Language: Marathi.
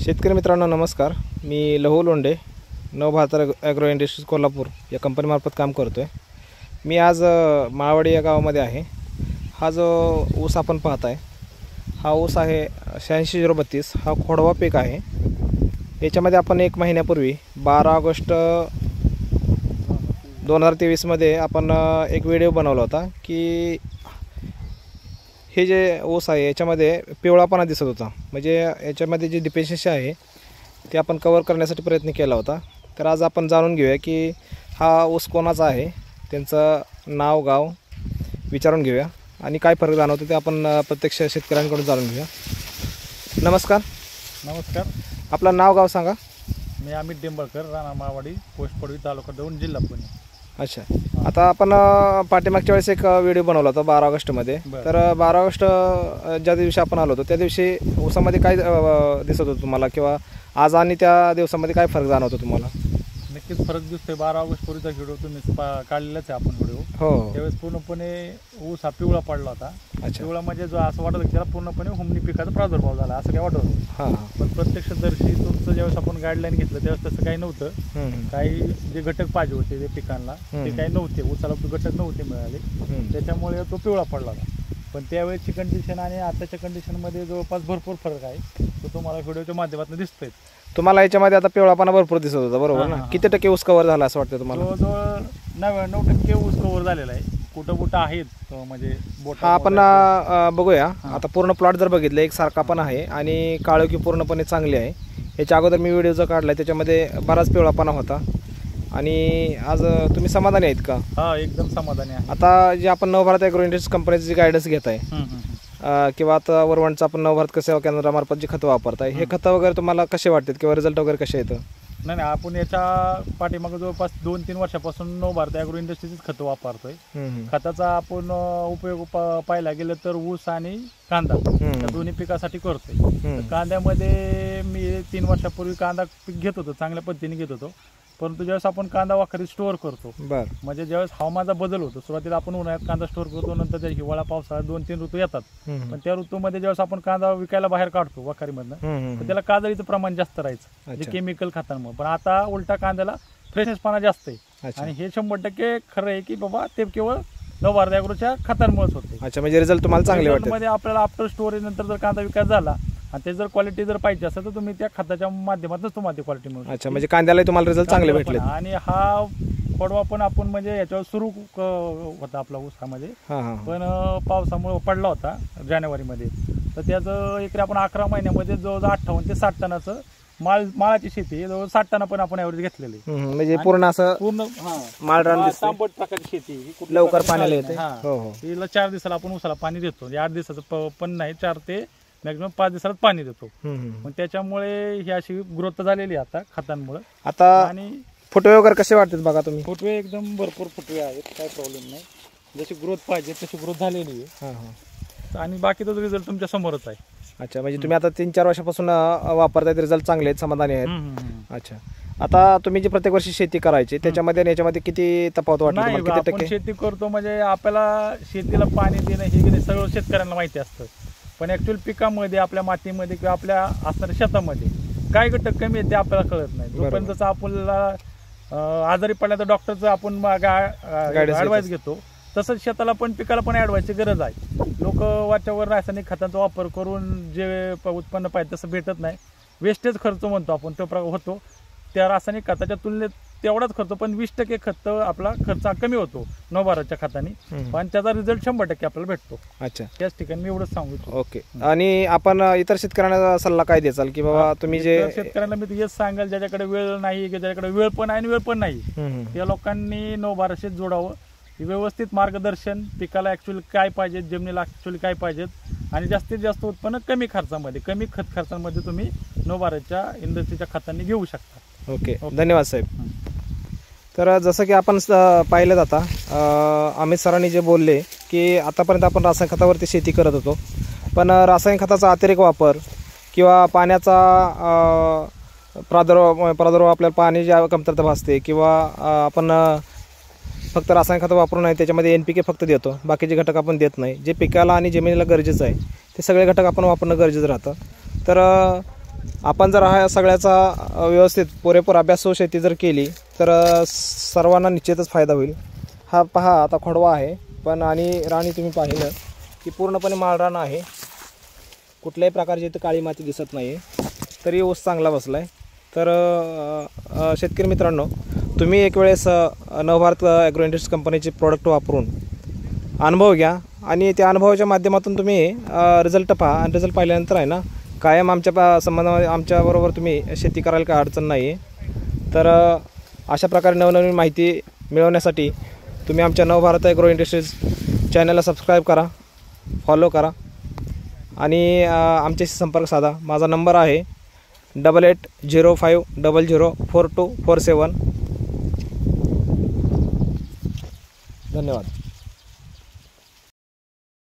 शेतकरी मित्रांनो नमस्कार. मी लहू लोंढे, नवभारत ॲग्रो इंडस्ट्रीज कोल्हापूर या कंपनीमार्फत काम करतो आहे. मी आज माळवाडी या गावामध्ये आहे. हा जो ऊस आपण पाहत आहे हा ऊस आहे 8632. हा खोडवा पीक आहे. याच्यामध्ये आपण एक महिन्यापूर्वी 12 ऑगस्ट 2023 मध्ये आपण एक व्हिडिओ बनवला होता की हे जे ऊस आहे याच्यामध्ये पिवळापणा दिसत होता. म्हणजे याच्यामध्ये जी डिफिशियन्सी आहे ते आपण कव्हर करण्यासाठी प्रयत्न केला होता. तर आज आपण जाणून घेऊया की हा ऊस कोणाचा आहे, त्यांचं नाव गाव विचारून घेऊया आणि काय फरक जाणवतो ते आपण प्रत्यक्ष शेतकऱ्यांकडून जाणून घेऊया. नमस्कार. नमस्कार. आपलं नाव गाव सांगा. मी अमित डेंबळकर, राणा माळवाडी, पोस्ट पडवी, तालुका दौंड, जिल्हा पुणे. अच्छा. आता आपण पाठीमागच्या वेळेस एक व्हिडिओ बनवला होता 12 ऑगस्टमध्ये. तर 12 ऑगस्ट ज्या दिवशी आपण आलो होतो त्या दिवशी ऊसामध्ये काय दिसत होतं तुम्हाला, किंवा आज आणि त्या दिवसामध्ये काय फरक जाणवतो तुम्हाला? नक्कीच फरक दिसतोय. 12 ऑगस्ट पूर्वीचा व्हिडिओ तुम्ही काढलेलाच आहे आपण व्हिडिओ. हो. त्यावेळेस पूर्णपणे ऊस हा पिवळा पडला होता. पिवळा म्हणजे जो असं वाटत होतं त्याला पूर्णपणे हुमणी पिकाचा प्रादुर्भाव झाला असं काय वाटत होतं. हां. पण प्रत्यक्षदर्शी तुमचं ज्यावेळेस आपण गाईडलाईन घेतलं त्यावेळेस तसं काही नव्हतं. काही जे घटक पाहिजे होते ते पिकांना ते काही नव्हते, ऊसाला घटक नव्हते मिळाले, त्याच्यामुळे तो पिवळा पडला होता. पण त्यावेळेची कंडिशन आणि आताच्या कंडिशनमध्ये जवळपास भरपूर फरक आहे, तो तुम्हाला व्हिडिओच्या माध्यमातून दिसतोय. तुम्हाला याच्यामध्ये आता पिवळापणा भरपूर दिसत होता, बरोबर ना? किती टक्के ऊस कव्हर झाला असं वाटतं तुम्हाला? जवळजवळ 99% ऊस कव्हर झालेला आहे. कुठं आहेत म्हणजे हा आपण बघूया. आता पूर्ण प्लॉट जर बघितलं एकसारखा पण आहे आणि काळोखी पूर्णपणे चांगली आहे. याच्या अगोदर मी व्हिडिओ जो काढला त्याच्यामध्ये बराच पिवळापणा होता. आणि आज तुम्ही समाधानी आहेत का? हा, एकदम समाधानी आहे. आता जे आपण नवभारत ॲग्रो इंडस्ट्रीज कंपनीची जी गायडन्स घेत आहे किंवा आता वरवणचं आपण नवभारत कृषी केंद्रामार्फत जी खतं वापरताय, हे खतं वगैरे तुम्हाला कसे वाटतात किंवा रिझल्ट वगैरे कसे येतं? नाही, आपण याच्या पाठीमागे जवळपास 2-3 वर्षापासून नवभारत ॲग्रो इंडस्ट्रीजच खतं वापरतोय. खताचा आपण उपयोग पाहायला गेलं तर ऊस आणि कांदा या दोन्ही पिकासाठी करतोय. कांद्यामध्ये मी 3 वर्षापूर्वी कांदा पीक घेत होतो, चांगल्या पद्धतीने घेत होतो. परंतु ज्यावेळेस आपण कांदा वाखरी स्टोअर करतो, म्हणजे ज्यावेळेस हवामानाचा बदल होतो, सुरुवातीला आपण उन्हाळ्यात कांदा स्टोअर करतो, नंतर त्या हिवाळा पावसाळा 2-3 ऋतू येतात. पण त्या ऋतूमध्ये ज्यावेळेस आपण कांदा विकायला बाहेर काढतो वाखारीमधनं, तर त्याला काजळीचं प्रमाण जास्त राहायचं, म्हणजे केमिकल खतांमुळे. पण आता उलटा कांद्याला फ्रेशनेसपणा जास्त आहे. आणि हे 100% खरं आहे की बाबा ते केवळ नवभारत ॲग्रोच्या खतांमुळेच होते. अच्छा, म्हणजे रिझल्ट तुम्हाला चांगले वाटतात. मध्ये आपल्याला आफ्टर स्टोरेज नंतर जर कांदा विकास झाला आणि ते जर क्वालिटी जर पाहिजे असेल तर तुम्ही त्या खताच्या माध्यमातून तुम्हाला ती क्वालिटी मिळू शकते. अच्छा, म्हणजे कांद्याला तुम्हाला रिझल्ट चांगले भेटले. आणि हा खोडवा पण आपण म्हणजे याच्यावर सुरू होता आपला ऊसामध्ये, पण पावसामुळे पडला होता जानेवारीमध्ये. तर त्याचं एकरी आपण 11 महिन्यामध्ये जवळजवळ 58 ते 60 टनाचं माळाची शेती, जवळ 60 टन पण आपण ॲव्हरेज घेतलेली. म्हणजे पूर्ण असं पूर्ण माळरान तांबट प्रकारची शेती, लवकर पाण्याला येते. तिला 4 दिवसाला आपण ऊसाला पाणी देतो. 8 दिवसाचं पण नाही, 4 ते मॅक्झिमम 5 दिवसात पाणी देतो. मग त्याच्यामुळे ही अशी ग्रोथ झालेली आता खतांमुळे. आता आणि फुटवे वगैरे कसे वाटतात बघा तुम्ही? फुटवे एकदम भरपूर फुटवे आहेत, काय प्रॉब्लेम नाही. जशी ग्रोथ पाहिजे तशी ग्रोथ झालेली आहे. आणि बाकीचा रिझल्ट तुमच्या समोरच आहे. अच्छा, म्हणजे तुम्ही आता 3-4 वर्षापासून वापरतायत, रिझल्ट चांगले आहेत, समाधानी आहेत. अच्छा. आता तुम्ही जी प्रत्येक वर्षी शेती करायची त्याच्यामध्ये आणि याच्यामध्ये किती तफावत वाटली? आपण शेती करतो म्हणजे आपल्याला शेतीला पाणी देणं हे सगळं शेतकऱ्यांना माहिती असतं. पण ऍक्च्युअल पिकामध्ये, आपल्या मातीमध्ये किंवा आपल्या असणाऱ्या शेतामध्ये काय घटक कमी आहे ते आपल्याला कळत नाही. जोपर्यंत जसं आपल्याला आजारी पडल्या तर डॉक्टरचं आपण ॲडवाईस घेतो, तसंच शेताला पण पिकाला पण ॲडवाईसची गरज आहे. लोक वाच्यावर रासायनिक खतांचा वापर करून जे उत्पन्न पाहिजे तसं भेटत नाही. वेस्टेज खर्च म्हणतो आपण, तो प्रकार होतो. त्या रासायनिक खताच्या तुलनेत तेवढाच खर्च, पण 20% खत आपला खर्च कमी होतो नवभारतच्या खताने, पण त्याचा रिझल्ट 100% आपल्याला भेटतो. अच्छा, त्याच ठिकाणी मी एवढंच सांगू. ओके. आणि आपण इतर शेतकऱ्यांना सल्ला काय द्याल की बाबा तुम्ही जे शेतकऱ्यांना मी हेच सांगाल, ज्याच्याकडे वेळ नाही, ज्याच्याकडे वेळ पण आहे आणि वेळ पण नाही, त्या लोकांनी नवभारतशी जोडावं. व्यवस्थित मार्गदर्शन, पिकाला ऍक्च्युअली काय पाहिजे, जमिनीला ऍक्च्युअली काय पाहिजेत, आणि जास्तीत जास्त उत्पन्न कमी खर्चामध्ये, कमी खत खर्चामध्ये तुम्ही नवभारतच्या इंडस्ट्रीच्या खतांनी घेऊ शकता. ओके, धन्यवाद साहेब. तर जसं की आपण पाहिलं जाता अमित सरांनी जे बोलले की आतापर्यंत आपण रासायनिक खतावरती शेती करत होतो, पण रासायनिक खताचा अतिरेक वापर किंवा पाण्याचा प्रादुर्भाव आपल्याला पाणी ज्या कमतरता भासते, किंवा आपण फक्त रासायनिक खतं वापरून नाही त्याच्यामध्ये NPK फक्त देतो, बाकीचे घटक आपण देत नाही. जे पिकाला आणि जमिनीला गरजेचं आहे ते सगळे घटक आपण वापरणं गरजेचं राहतं. तर आपण जर हा सगळ्याचा व्यवस्थित पुरेपूर अभ्यासू शेती जर केली तर सर्वांना निश्चितच फायदा होईल. हा पहा आता खोडवा आहे पण आणि राणी तुम्ही पाहिलं की पूर्णपणे माळरान आहे. कुठल्याही प्रकारची इथं काळी माती दिसत नाही तरी ऊस चांगला बसला आहे. तर शेतकरी मित्रांनो, तुम्ही एक वेळेस नवभारत ॲग्रो इंडस्ट्रीज कंपनीचे प्रोडक्ट वापरून अनुभव घ्या आणि त्या अनुभवाच्या माध्यमातून तुम्ही रिझल्ट पहा आणि रिझल्ट पाहिल्यानंतर आहे ना कायम आमच्या संबंधामध्ये आमच्याबरोबर तुम्ही शेती करायला काय अडचण नाही आहे. तर अशा प्रकारे नवनवीन माहिती मिळवण्यासाठी तुम्ही आमच्या नवभारत ॲग्रो इंडस्ट्रीज चॅनलला सबस्क्राईब करा, फॉलो करा आणि आमच्याशी संपर्क साधा. माझा नंबर आहे 8805004247. धन्यवाद.